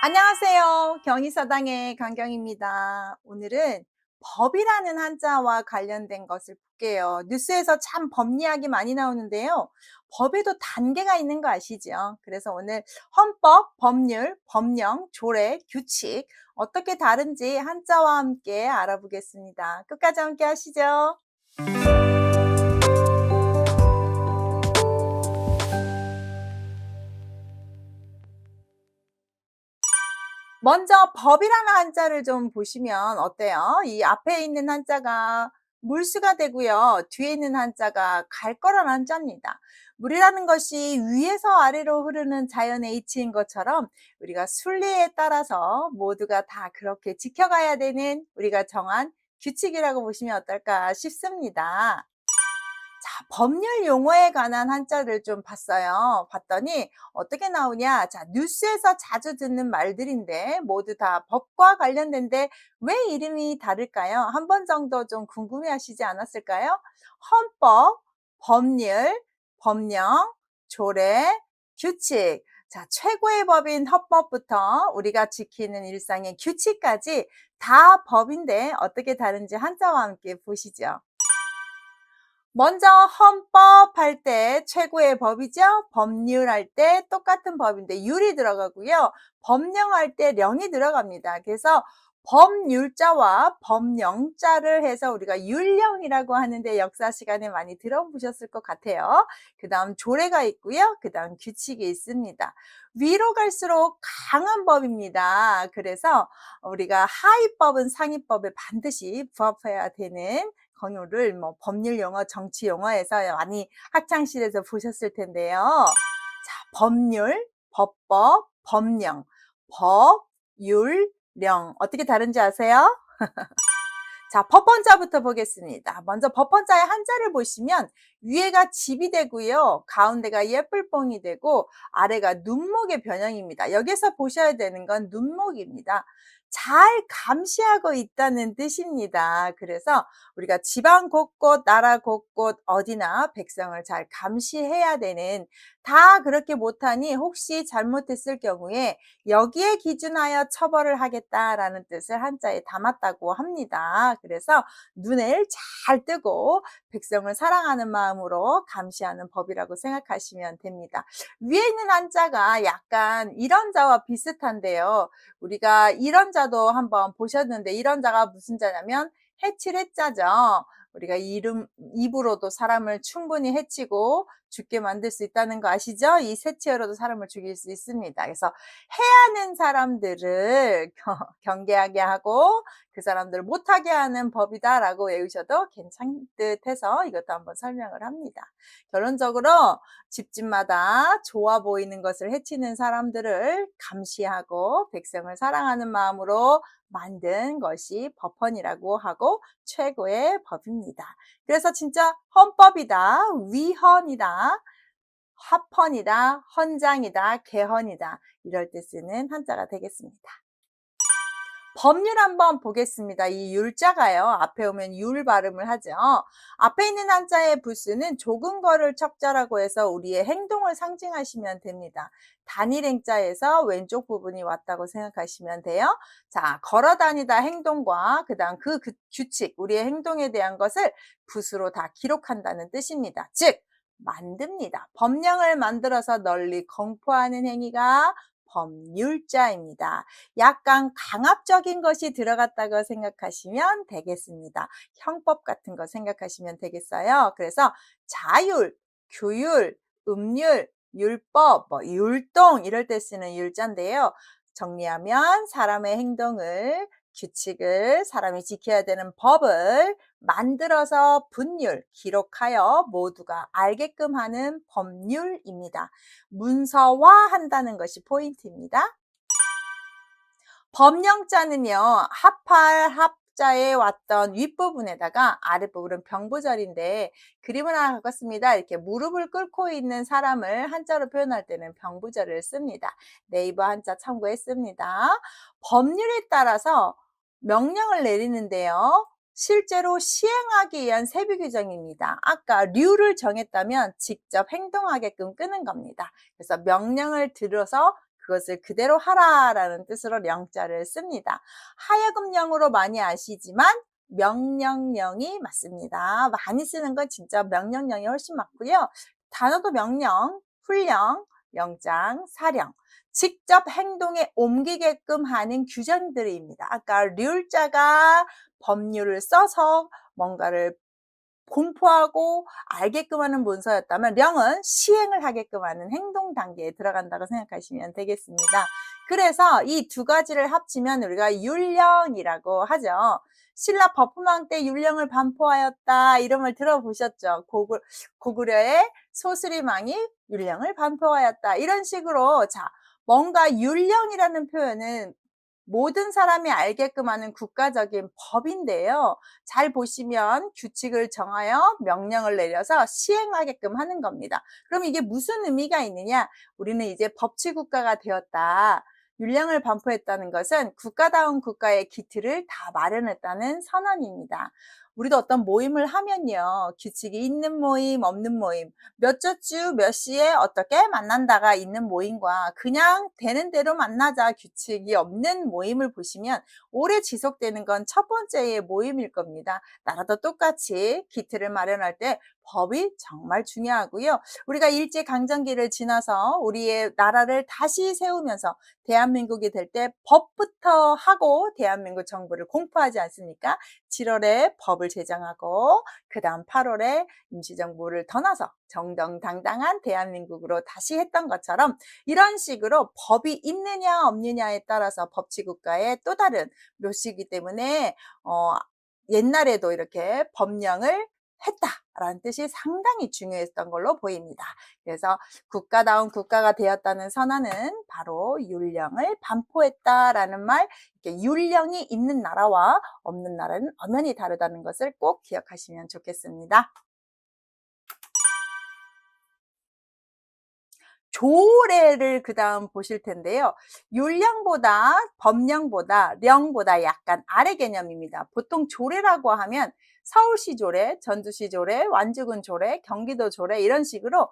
안녕하세요. 경희서당의 강경입니다. 오늘은 법이라는 한자와 관련된 것을 볼게요. 뉴스에서 참 법 이야기 많이 나오는데요. 법에도 단계가 있는 거 아시죠? 그래서 오늘 헌법, 법률, 법령, 조례, 규칙 어떻게 다른지 한자와 함께 알아보겠습니다. 끝까지 함께 하시죠. 먼저 법이라는 한자를 좀 보시면 어때요? 이 앞에 있는 한자가 물수가 되고요. 뒤에 있는 한자가 갈 거라는 한자입니다. 물이라는 것이 위에서 아래로 흐르는 자연의 이치인 것처럼 우리가 순리에 따라서 모두가 다 그렇게 지켜가야 되는 우리가 정한 규칙이라고 보시면 어떨까 싶습니다. 자, 법률 용어에 관한 한자를 좀 봤어요. 봤더니 어떻게 나오냐? 자, 뉴스에서 자주 듣는 말들인데 모두 다 법과 관련된데 왜 이름이 다를까요? 한 번 정도 좀 궁금해 하시지 않았을까요? 헌법, 법률, 법령, 조례, 규칙. 자, 최고의 법인 헌법부터 우리가 지키는 일상의 규칙까지 다 법인데 어떻게 다른지 한자와 함께 보시죠. 먼저 헌법 할 때 최고의 법이죠. 법률 할 때 똑같은 법인데 율이 들어가고요. 법령 할 때 령이 들어갑니다. 그래서 법률자와 법령자를 해서 우리가 율령이라고 하는데 역사 시간에 많이 들어보셨을 것 같아요. 그다음 조례가 있고요. 그다음 규칙이 있습니다. 위로 갈수록 강한 법입니다. 그래서 우리가 하위법은 상위법에 반드시 부합해야 되는 경우를 뭐 법률 용어, 정치 용어에서 많이 학창시절에서 보셨을 텐데요. 자, 법률, 법법, 법령, 법, 율, 령 어떻게 다른지 아세요? 자, 법헌자부터 보겠습니다. 먼저 법헌자의 한자를 보시면 위에가 집이 되고요. 가운데가 예쁠뽕이 되고 아래가 눈목의 변형입니다. 여기서 보셔야 되는 건 눈목입니다. 잘 감시하고 있다는 뜻입니다. 그래서 우리가 지방 곳곳, 나라 곳곳 어디나 백성을 잘 감시해야 되는 다 그렇게 못하니 혹시 잘못했을 경우에 여기에 기준하여 처벌을 하겠다라는 뜻을 한자에 담았다고 합니다. 그래서 눈을 잘 뜨고 백성을 사랑하는 마음으로 감시하는 법이라고 생각하시면 됩니다. 위에 있는 한자가 약간 이런 자와 비슷한데요. 우리가 이런 자도 한번 보셨는데 이런 자가 무슨 자냐면 해칠해자죠. 우리가 입으로도 사람을 충분히 해치고 죽게 만들 수 있다는 거 아시죠? 이 세치어로도 사람을 죽일 수 있습니다. 그래서 해하는 사람들을 경계하게 하고 그 사람들을 못하게 하는 법이다라고 외우셔도 괜찮을 듯해서 이것도 한번 설명을 합니다. 결론적으로 집집마다 좋아 보이는 것을 해치는 사람들을 감시하고 백성을 사랑하는 마음으로 만든 것이 법헌이라고 하고 최고의 법입니다. 그래서 진짜 헌법이다, 위헌이다, 합헌이다, 헌장이다, 개헌이다 이럴 때 쓰는 한자가 되겠습니다. 법률 한번 보겠습니다. 이 율자가요. 앞에 오면 율 발음을 하죠. 앞에 있는 한자의 부수는 조금 걸을 척자라고 해서 우리의 행동을 상징하시면 됩니다. 단일행자에서 왼쪽 부분이 왔다고 생각하시면 돼요. 자, 걸어 다니다 행동과 그다음 그 규칙, 우리의 행동에 대한 것을 붓으로 다 기록한다는 뜻입니다. 즉 만듭니다. 법령을 만들어서 널리 공포하는 행위가 법률자입니다. 약간 강압적인 것이 들어갔다고 생각하시면 되겠습니다. 형법 같은 거 생각하시면 되겠어요. 그래서 자율, 규율, 음률, 율법, 율동 이럴 때 쓰는 율자인데요. 정리하면 사람의 행동을 규칙을 사람이 지켜야 되는 법을 만들어서 분율, 기록하여 모두가 알게끔 하는 법률입니다. 문서화한다는 것이 포인트입니다. 법령자는요, 합할 합자에 왔던 윗부분에다가 아랫부분은 병부절인데 그림을 하나 갖고 습니다. 이렇게 무릎을 꿇고 있는 사람을 한자로 표현할 때는 병부절을 씁니다. 네이버 한자 참고했습니다. 법률에 따라서 명령을 내리는데요. 실제로 시행하기 위한 세부 규정입니다. 아까 류를 정했다면 직접 행동하게끔 끄는 겁니다. 그래서 명령을 들어서 그것을 그대로 하라라는 뜻으로 령자를 씁니다. 하여금령으로 많이 아시지만 명령령이 맞습니다. 많이 쓰는 건 진짜 명령령이 훨씬 맞고요. 단어도 명령, 훈령, 영장, 사령. 직접 행동에 옮기게끔 하는 규정들입니다. 아까 률자가 법률을 써서 뭔가를 공포하고 알게끔 하는 문서였다면 령은 시행을 하게끔 하는 행동 단계에 들어간다고 생각하시면 되겠습니다. 그래서 이 두 가지를 합치면 우리가 율령이라고 하죠. 신라 법흥왕 때 율령을 반포하였다 이런 걸 들어보셨죠? 고구려의 소스리망이 율령을 반포하였다 이런 식으로 자 뭔가 율령이라는 표현은 모든 사람이 알게끔 하는 국가적인 법인데요. 잘 보시면 규칙을 정하여 명령을 내려서 시행하게끔 하는 겁니다. 그럼 이게 무슨 의미가 있느냐? 우리는 이제 법치국가가 되었다. 율령을 반포했다는 것은 국가다운 국가의 기틀을 다 마련했다는 선언입니다. 우리도 어떤 모임을 하면요. 규칙이 있는 모임, 없는 모임, 몇 주 몇 시에 어떻게 만난다가 있는 모임과 그냥 되는 대로 만나자 규칙이 없는 모임을 보시면 오래 지속되는 건 첫 번째의 모임일 겁니다. 나라도 똑같이 기틀을 마련할 때 법이 정말 중요하고요. 우리가 일제강점기를 지나서 우리의 나라를 다시 세우면서 대한민국이 될 때 법부터 하고 대한민국 정부를 공포하지 않습니까? 7월에 법을 제정하고 그 다음 8월에 임시정부를 떠나서 정정당당한 대한민국으로 다시 했던 것처럼 이런 식으로 법이 있느냐 없느냐에 따라서 법치국가의 또 다른 묘시이기 때문에 옛날에도 이렇게 법령을 했다라는 뜻이 상당히 중요했던 걸로 보입니다. 그래서 국가다운 국가가 되었다는 선언은 바로 율령을 반포했다라는 말, 이렇게 율령이 있는 나라와 없는 나라는 엄연히 다르다는 것을 꼭 기억하시면 좋겠습니다. 조례를 그다음 보실 텐데요. 율령보다 법령보다 령보다 약간 아래 개념입니다. 보통 조례라고 하면 서울시 조례, 전주시 조례, 완주군 조례, 경기도 조례 이런 식으로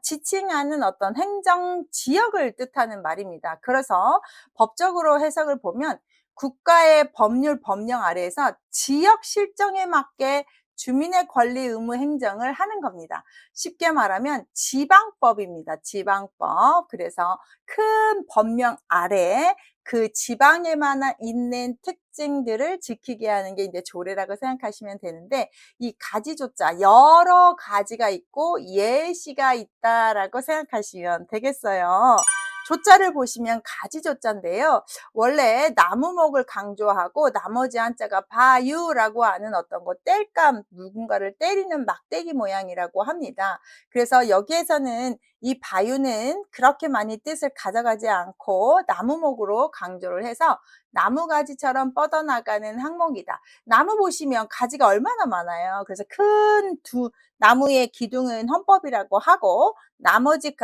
지칭하는 어떤 행정 지역을 뜻하는 말입니다. 그래서 법적으로 해석을 보면 국가의 법률, 법령 아래에서 지역 실정에 맞게 주민의 권리 의무 행정을 하는 겁니다. 쉽게 말하면 지방법입니다. 지방법. 그래서 큰 법령 아래 그 지방에만 있는 특징들을 지키게 하는 게 이제 조례라고 생각하시면 되는데 이 가지조자 여러 가지가 있고 예시가 있다라고 생각하시면 되겠어요. 조자를 보시면 가지조자인데요. 원래 나무목을 강조하고 나머지 한자가 바유라고 하는 어떤 거 뗄감 누군가를 때리는 막대기 모양이라고 합니다. 그래서 여기에서는 이 바유는 그렇게 많이 뜻을 가져가지 않고 나무목으로 강조를 해서 나무가지처럼 뻗어나가는 항목이다. 나무 보시면 가지가 얼마나 많아요. 그래서 큰 나무의 기둥은 헌법이라고 하고 나머지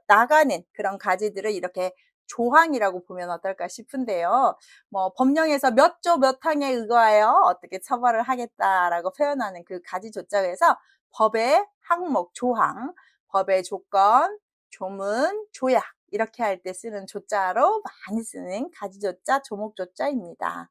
나가는 그런 가지들을 이렇게 조항이라고 보면 어떨까 싶은데요. 뭐 법령에서 몇 조 몇 항에 의거하여 어떻게 처벌을 하겠다라고 표현하는 그 가지 조자에서 법의 항목, 조항, 법의 조건, 조문, 조약 이렇게 할 때 쓰는 조자로 많이 쓰는 가지조자, 조목조자입니다.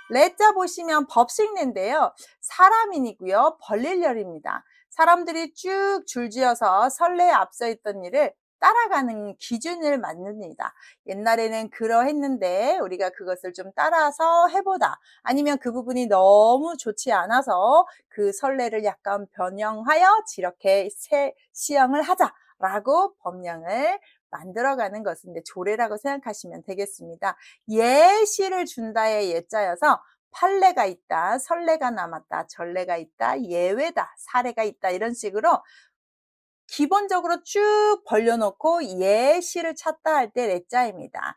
레자 보시면 법식례인데요. 사람인이고요. 벌릴열입니다. 사람들이 쭉 줄지어서 선례에 앞서 있던 일을 따라가는 기준을 만듭니다. 옛날에는 그러했는데 우리가 그것을 좀 따라서 해보다 아니면 그 부분이 너무 좋지 않아서 그 선례를 약간 변형하여 이렇게 시행을 하자라고 법령을 만들어가는 것은 이제 조례라고 생각하시면 되겠습니다. 예시를 준다의 예자여서 판례가 있다, 선례가 남았다, 전례가 있다, 예외다, 사례가 있다 이런 식으로 기본적으로 쭉 벌려놓고 예시를 찾다 할 때 레자입니다.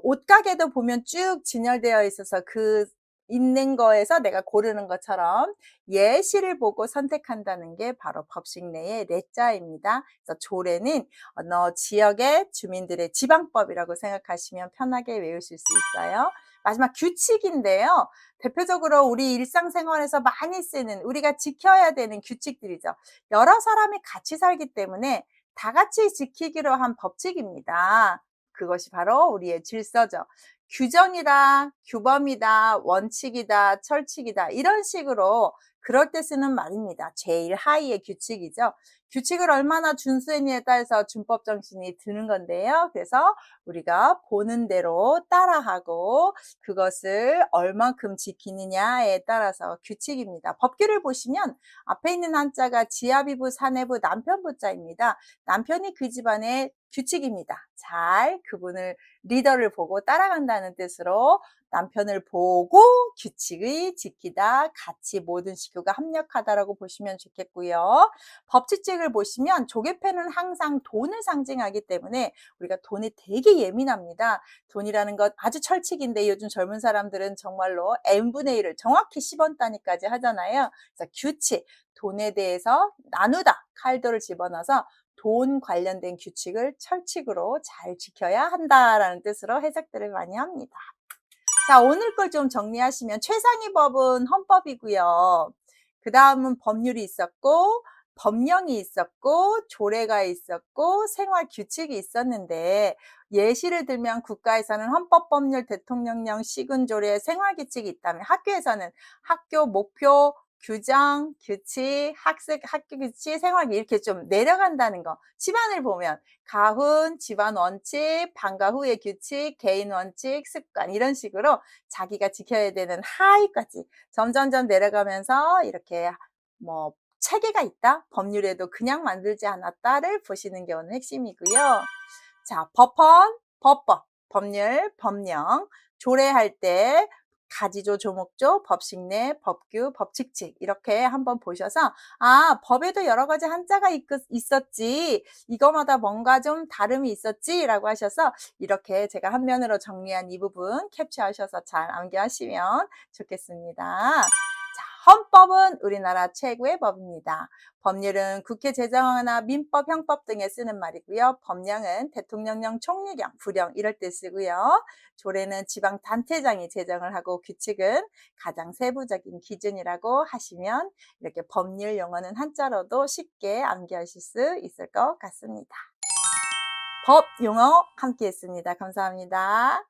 옷가게도 보면 쭉 진열되어 있어서 그 있는 거에서 내가 고르는 것처럼 예시를 보고 선택한다는 게 바로 법식 내의 레자입니다. 그래서 조례는 어느 지역의 주민들의 지방법이라고 생각하시면 편하게 외우실 수 있어요. 마지막 규칙인데요. 대표적으로 우리 일상생활에서 많이 쓰는 우리가 지켜야 되는 규칙들이죠. 여러 사람이 같이 살기 때문에 다 같이 지키기로 한 법칙입니다. 그것이 바로 우리의 질서죠. 규정이다, 규범이다, 원칙이다, 철칙이다 이런 식으로 그럴 때 쓰는 말입니다. 제일 하위의 규칙이죠. 규칙을 얼마나 준수했느냐에 따라서 준법 정신이 드는 건데요. 그래서 우리가 보는 대로 따라하고 그것을 얼만큼 지키느냐에 따라서 규칙입니다. 법규를 보시면 앞에 있는 한자가 지아비부, 사내부, 남편부 자입니다. 남편이 그 집안의 규칙입니다. 잘 그분을 리더를 보고 따라간다는 뜻으로 남편을 보고 규칙을 지키다, 같이 모든 식구가 합력하다라고 보시면 좋겠고요. 법칙책을 보시면 조개패는 항상 돈을 상징하기 때문에 우리가 돈에 되게 예민합니다. 돈이라는 것 아주 철칙인데 요즘 젊은 사람들은 정말로 n분의 1을 정확히 10원 단위까지 하잖아요. 그래서 규칙, 돈에 대해서 나누다, 칼도를 집어넣어서 돈 관련된 규칙을 철칙으로 잘 지켜야 한다라는 뜻으로 해석들을 많이 합니다. 자, 오늘 걸 좀 정리하시면 최상위 법은 헌법이고요. 그 다음은 법률이 있었고 법령이 있었고 조례가 있었고 생활 규칙이 있었는데 예시를 들면 국가에서는 헌법, 법률, 대통령령, 시군조례, 생활 규칙이 있다면 학교에서는 학교 목표, 규정, 규칙, 학교 규칙, 생활 이렇게 좀 내려간다는 거. 집안을 보면 가훈, 집안 원칙, 방과 후의 규칙, 개인 원칙, 습관 이런 식으로 자기가 지켜야 되는 하위까지 점점점 내려가면서 이렇게 뭐 체계가 있다, 법률에도 그냥 만들지 않았다를 보시는 게 오늘 핵심이고요. 자, 법헌, 법법, 법률, 법령, 조례할 때 가지조, 조목조, 법식내, 법규, 법칙칙 이렇게 한번 보셔서 아, 법에도 여러 가지 한자가 있었지, 이거마다 뭔가 좀 다름이 있었지 라고 하셔서 이렇게 제가 한 면으로 정리한 이 부분 캡처하셔서 잘 암기하시면 좋겠습니다. 자, 헌법은 우리나라 최고의 법입니다. 법률은 국회 제정하거나 민법, 형법 등에 쓰는 말이고요. 법령은 대통령령, 총리령, 부령 이럴 때 쓰고요. 조례는 지방 단체장이 제정을 하고 규칙은 가장 세부적인 기준이라고 하시면 이렇게 법률 용어는 한자로도 쉽게 암기하실 수 있을 것 같습니다. 법 용어 함께 했습니다. 감사합니다.